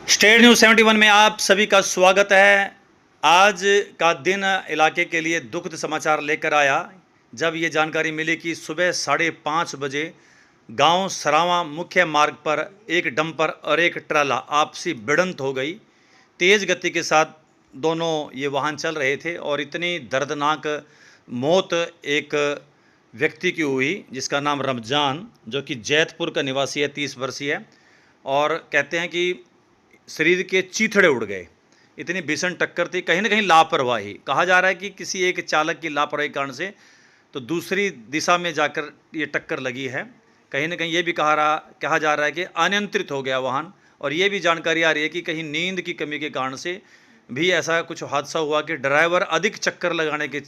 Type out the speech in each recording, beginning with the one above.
State news 71 में आप सभी का स्वागत है। आज का दिन इलाके के लिए दुखद समाचार लेकर आया जब ये जानकारी मिली कि सुबह 5:30 बजे गांव सरावां मुख्य मार्ग पर एक डंपर और एक ट्राला आपसी भिड़ंत हो गई। तेज़ गति के साथ दोनों ये वाहन चल रहे थे और इतनी दर्दनाक मौत एक व्यक्ति की हुई जिसका नाम रमजान, जो कि जैतपुर का निवासी है, 30 वर्षीय है। और कहते हैं कि शरीर के चीथड़े उड़ गए, इतनी भीषण टक्कर थी। कहीं ना कहीं लापरवाही कहा जा रहा है कि किसी एक चालक की लापरवाही कारण से तो दूसरी दिशा में जाकर ये टक्कर लगी है। कहीं ना कहीं ये भी कहा जा रहा है कि अनियंत्रित हो गया वाहन। और ये भी जानकारी आ रही है कि कहीं नींद की कमी के कारण से भी ऐसा कुछ हादसा हुआ कि ड्राइवर अधिक चक्कर लगाने के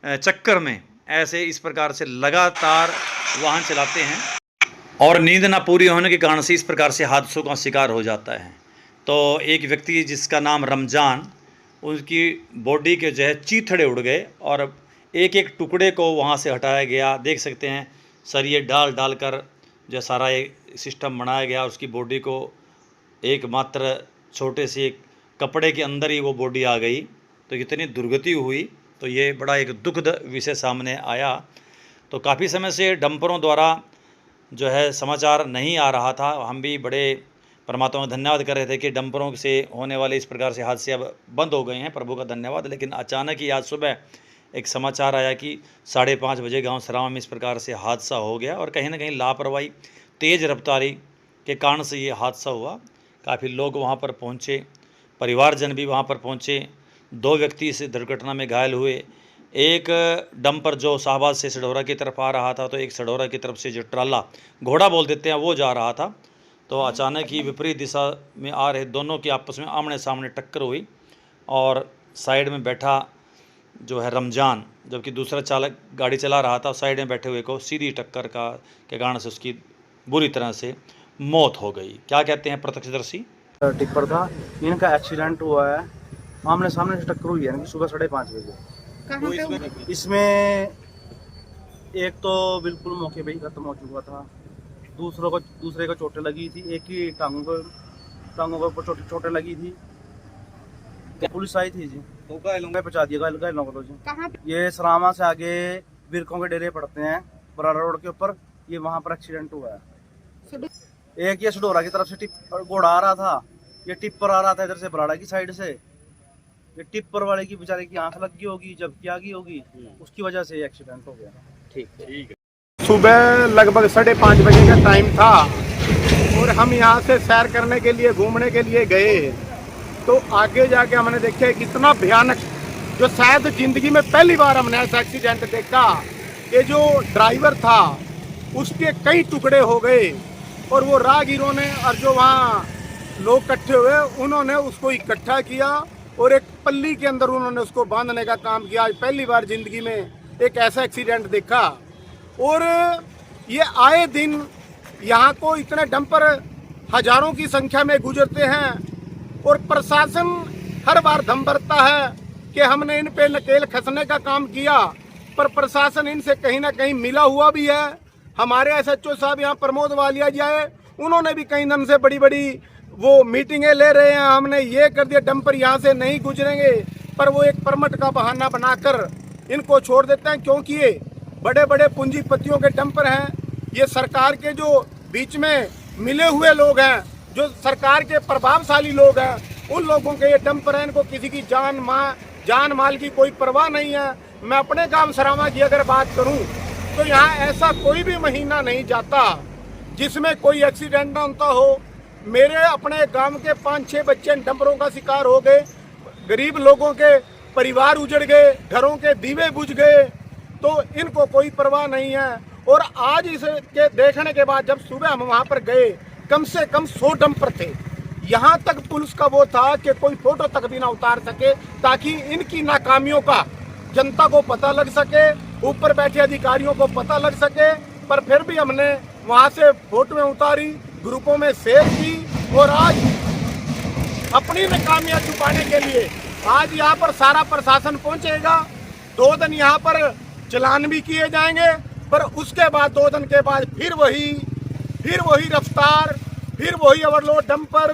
चक्कर में ऐसे इस प्रकार से लगातार वाहन चलाते हैं और नींद ना पूरी होने के कारण से इस प्रकार से हादसों का शिकार हो जाता है। तो एक व्यक्ति जिसका नाम रमजान, उनकी बॉडी के जो है चीथड़े उड़ गए और एक एक टुकड़े को वहाँ से हटाया गया। देख सकते हैं सरिये डाल कर जो सारा एक सिस्टम बनाया गया। उसकी बॉडी को एकमात्र छोटे से कपड़े के अंदर ही वो बॉडी आ गई। तो इतनी दुर्गति हुई, तो ये बड़ा एक दुखद विषय सामने आया। तो काफ़ी समय से डंपरों द्वारा जो है समाचार नहीं आ रहा था। हम भी बड़े परमात्मा का धन्यवाद कर रहे थे कि डंपरों से होने वाले इस प्रकार से हादसे अब बंद हो गए हैं, प्रभु का धन्यवाद। लेकिन अचानक ही आज सुबह एक समाचार आया कि 5:30 बजे गांव सरावां में इस प्रकार से हादसा हो गया और कहीं ना कहीं लापरवाही, तेज़ रफ्तारी के कारण से ये हादसा हुआ। काफ़ी लोग वहाँ पर पहुँचे, परिवारजन भी वहाँ पर पहुँचे। 2 व्यक्ति इस दुर्घटना में घायल हुए। एक डंपर जो शाहबाद से सढौरा की तरफ आ रहा था, तो एक सढौरा की तरफ से जो ट्राला, घोड़ा बोल देते हैं, वो जा रहा था। तो अचानक ही विपरीत दिशा में आ रहे दोनों की आपस में आमने सामने टक्कर हुई और साइड में बैठा जो है रमजान, जबकि दूसरा चालक गाड़ी चला रहा था, साइड में बैठे हुए को सीधी टक्कर के कारण से उसकी बुरी तरह से मौत हो गई। क्या कहते हैं प्रत्यक्षदर्शी? टिप्पर था, इनका एक्सीडेंट हुआ है, आमने सामने से टक्कर हुई है सुबह 5:30 बजे। इसमें एक तो बिल्कुल मौके पे ही खत्म हो चुका था, दूसरे को चोटें लगी थी, एक ही टांगों के ऊपर चोटें लगी थी। पुलिस आई थी जी, पहुंचा दिया घायलों को। जी ये सरावां से आगे बिरकों के डेरे पड़ते हैं, बराड़ा रोड के ऊपर, ये वहां पर एक्सीडेंट हुआ है। एक ये सडोरा की तरफ से घोड़ा आ रहा था, ये टिप्पर आ रहा था इधर से बराड़ा की साइड से। ये टिप्पर वाले की बेचारे की आंख लग गई होगी, जबकि आ गई होगी, उसकी वजह से एक्सीडेंट हो गया। ठीक है। सुबह लगभग 5:30 बजे का टाइम था और हम यहाँ से सैर करने के लिए, घूमने के लिए गए। तो आगे जाके हमने देखा कि इतना भयानक, जो शायद जिंदगी में पहली बार हमने ऐसा एक्सीडेंट देखा कि जो ड्राइवर था उसके कई टुकड़े हो गए और वो राहगीरों ने और जो वहाँ लोग इकट्ठे हुए उन्होंने उसको इकट्ठा किया और एक पल्ली के अंदर उन्होंने उसको बांधने का काम किया। आज पहली बार जिंदगी में एक ऐसा एक्सीडेंट देखा। और ये आए दिन यहाँ को इतने डंपर हजारों की संख्या में गुजरते हैं और प्रशासन हर बार दम भरता है कि हमने इन पे नकेल कसने का काम किया, पर प्रशासन इनसे कहीं ना कहीं मिला हुआ भी है। हमारे SHO साहब यहाँ प्रमोद वालिया जी आए, उन्होंने भी कई दिन से बड़ी बड़ी वो मीटिंगें ले रहे हैं, हमने ये कर दिया डंपर यहाँ से नहीं गुजरेंगे, पर वो एक परमिट का बहाना बनाकर इनको छोड़ देते हैं, क्योंकि ये बड़े बड़े पूंजीपतियों के डंपर हैं। ये सरकार के जो बीच में मिले हुए लोग हैं, जो सरकार के प्रभावशाली लोग हैं, उन लोगों के ये डंपर हैं। इनको किसी की जान माल की कोई परवाह नहीं है। मैं अपने गांव सरावां की अगर बात करूं तो यहाँ ऐसा कोई भी महीना नहीं जाता जिसमें कोई एक्सीडेंट ना होता हो। मेरे अपने गांव के 5-6 बच्चे डंपरों का शिकार हो गए, गरीब लोगों के परिवार उजड़ गए, घरों के दीवे बुझ गए, तो इनको कोई परवाह नहीं है। और आज इसके देखने के बाद जब सुबह हम वहां पर गए, कम से कम 100 डंपर थे। यहाँ तक पुलिस का वो था कि कोई फोटो तक भी ना उतार सके, ताकि इनकी नाकामियों का जनता को पता लग सके, ऊपर बैठे अधिकारियों को पता लग सके। पर फिर भी हमने वहां से फोटोएं उतारी, ग्रुपों में शेयर की और आज अपनी नाकामियां छुपाने के लिए आज यहाँ पर सारा प्रशासन पहुंचेगा। 2 दिन यहाँ पर चलान भी किए जाएंगे, पर उसके बाद 2 दिन के बाद फिर वही रफ्तार, फिर वही ओवरलोड डंपर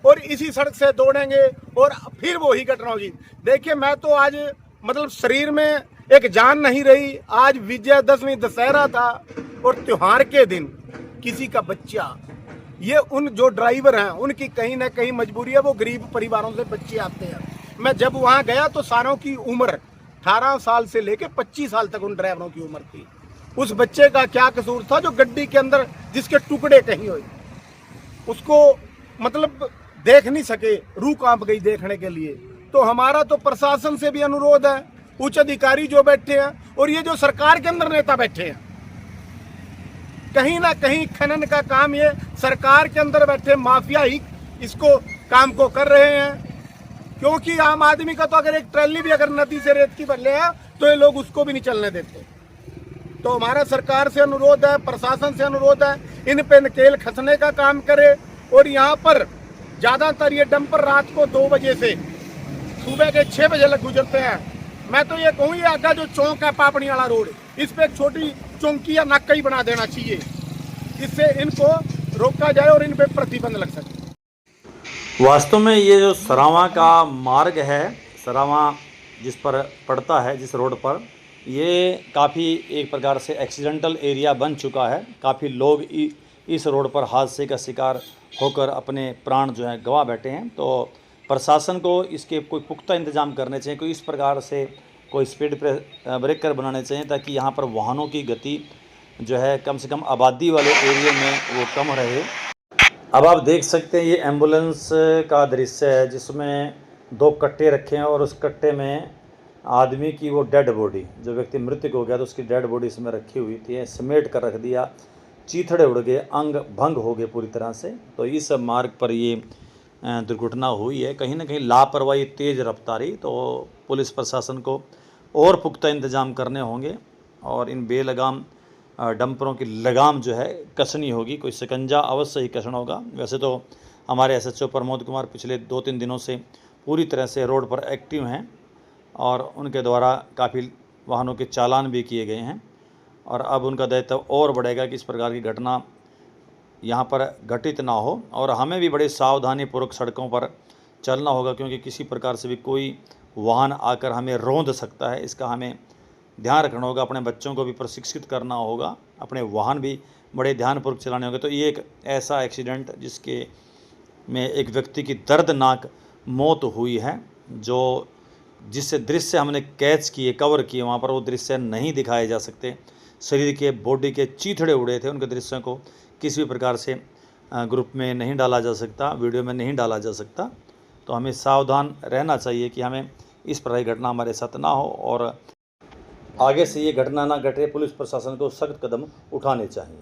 और इसी सड़क से दौड़ेंगे और फिर वही घटना होगी। देखिए मैं तो आज मतलब शरीर में एक जान नहीं रही। आज विजयदशमी दशहरा था और त्योहार के दिन किसी का बच्चा, ये उन जो ड्राइवर हैं उनकी कहीं ना कहीं मजबूरी है, वो गरीब परिवारों से बच्चे आते हैं। मैं जब वहाँ गया तो सारों की उम्र 18 साल से लेके 25 साल तक उन ड्राइवरों की उम्र थी। उस बच्चे का क्या कसूर था जो गड्डी के अंदर जिसके टुकड़े कहीं हुए, उसको मतलब देख नहीं सके, रूह कांप गई देखने के लिए। तो हमारा तो प्रशासन से भी अनुरोध है, उच्च अधिकारी जो बैठे हैं और ये जो सरकार के अंदर नेता बैठे हैं, कहीं ना कहीं खनन का काम ये सरकार के अंदर बैठे माफिया ही इसको काम को कर रहे हैं। क्योंकि आम आदमी का तो अगर एक ट्रैली भी अगर नदी से रेत की भर ले तो ये लोग उसको भी नहीं चलने देते। तो हमारा सरकार से अनुरोध है, प्रशासन से अनुरोध है, इन पे नकेल कसने का काम करे। और यहाँ पर ज्यादातर ये डंपर रात को 2 बजे से सुबह के 6 बजे तक गुजरते हैं। मैं तो ये कहूँ, ये आगे जो चौक है पापड़ी वाला रोड, इस पे एक छोटी चौकी या नाका ही बना देना चाहिए, इससे इनको रोका जाए और इन पे प्रतिबंध लग सके। वास्तव में ये जो सरावां का मार्ग है, सरावां जिस पर पड़ता है, जिस रोड पर, ये काफ़ी एक प्रकार से एक्सीडेंटल एरिया बन चुका है। काफ़ी लोग इस रोड पर हादसे का शिकार होकर अपने प्राण जो है गंवा बैठे हैं। तो प्रशासन को इसके कोई पुख्ता इंतजाम करने चाहिए, कोई इस प्रकार से कोई स्पीड ब्रेकर बनाने चाहिए ताकि यहाँ पर वाहनों की गति जो है कम से कम आबादी वाले एरिया में वो कम रहे। अब आप देख सकते हैं ये एम्बुलेंस का दृश्य है जिसमें 2 कट्टे रखे हैं और उस कट्टे में आदमी की वो डेड बॉडी, जो व्यक्ति मृतक हो गया तो उसकी डेड बॉडी इसमें रखी हुई थी, समेट कर रख दिया, चीथड़े उड़ गए, अंग भंग हो गए पूरी तरह से। तो इस मार्ग पर ये दुर्घटना हुई है। कहीं ना कहीं लापरवाही, तेज़ रफ्तारी। तो पुलिस प्रशासन को और पुख्ता इंतजाम करने होंगे और इन बेलगाम डंपरों की लगाम जो है कसनी होगी, कोई शिकंजा अवश्य ही कसना होगा। वैसे तो हमारे SHO प्रमोद कुमार पिछले 2-3 दिनों से पूरी तरह से रोड पर एक्टिव हैं और उनके द्वारा काफ़ी वाहनों के चालान भी किए गए हैं और अब उनका दायित्व और बढ़ेगा कि इस प्रकार की घटना यहाँ पर घटित ना हो। और हमें भी बड़े सावधानीपूर्वक सड़कों पर चलना होगा क्योंकि किसी प्रकार से भी कोई वाहन आकर हमें रौंद सकता है, इसका हमें ध्यान रखना होगा। अपने बच्चों को भी प्रशिक्षित करना होगा, अपने वाहन भी बड़े ध्यानपूर्वक चलाने होंगे। तो ये एक ऐसा एक्सीडेंट जिसके में एक व्यक्ति की दर्दनाक मौत हुई है, जो जिससे दृश्य हमने कैच किए, कवर किए, वहाँ पर वो दृश्य नहीं दिखाए जा सकते। शरीर के बॉडी के चीथड़े उड़े थे, उनके दृश्यों को किसी भी प्रकार से ग्रुप में नहीं डाला जा सकता, वीडियो में नहीं डाला जा सकता। तो हमें सावधान रहना चाहिए कि हमें इस प्रकार की घटना हमारे साथ ना हो और आगे से ये घटना ना घटे। पुलिस प्रशासन को सख्त कदम उठाने चाहिए।